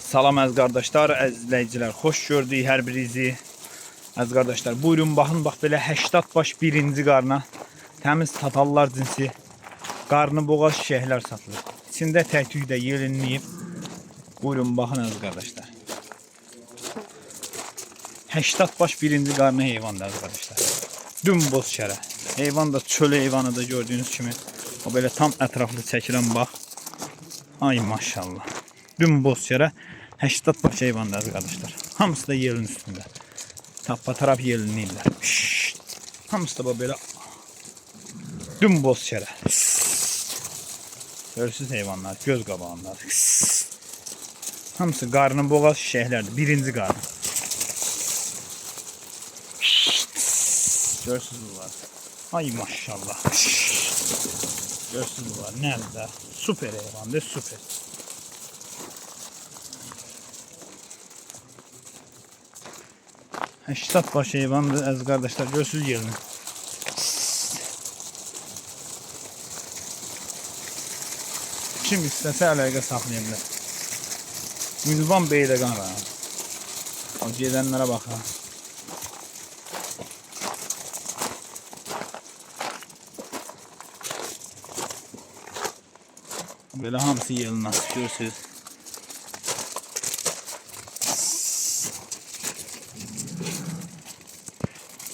Salam əziz qardaşlar, əziz izləyicilər, xoş gördük hər birinizi. Əziz qardaşlar, buyurun baxın, bax belə 80 baş birinci qarna təmiz tatallar cinsi qarnı boğaz şişəklər satılır. İçində tək-tük də yelinləyib. Buyurun baxın əziz qardaşlar. 80 baş birinci qarnı heyvandır əziz qardaşlar. Dümboz şərə. Heyvan da çöl heyvanı da gördüyünüz kimi. O belə tam ətraflı çəkilən bax. Ay maşallah. Dümboz şərə 80 baş heyvandır əziz qardaşlar. Hamısı da yelin üstündə. Tappa-taraf yelinləyirlər. Hamısı da belə dümboz şərə. Görürsünüz heyvanlar, göz qabağındadır. Hamısı qarnı boğaz şişəklərdir. Birinci qarnı. Görürsünüz bunlar. Ay maşallah. Görürsünüz bunlar. Nədir? Süper heyvandır, süper. Eştat baş heyvandır əziz qardaşlar. Görürsünüz yerini. Kim istəsə əlaqə saxlaya bilər. Ünvan Beyləqan rayonu. O gedənlərə baxın. Belə hamısı yelin asıb, görürsünüz.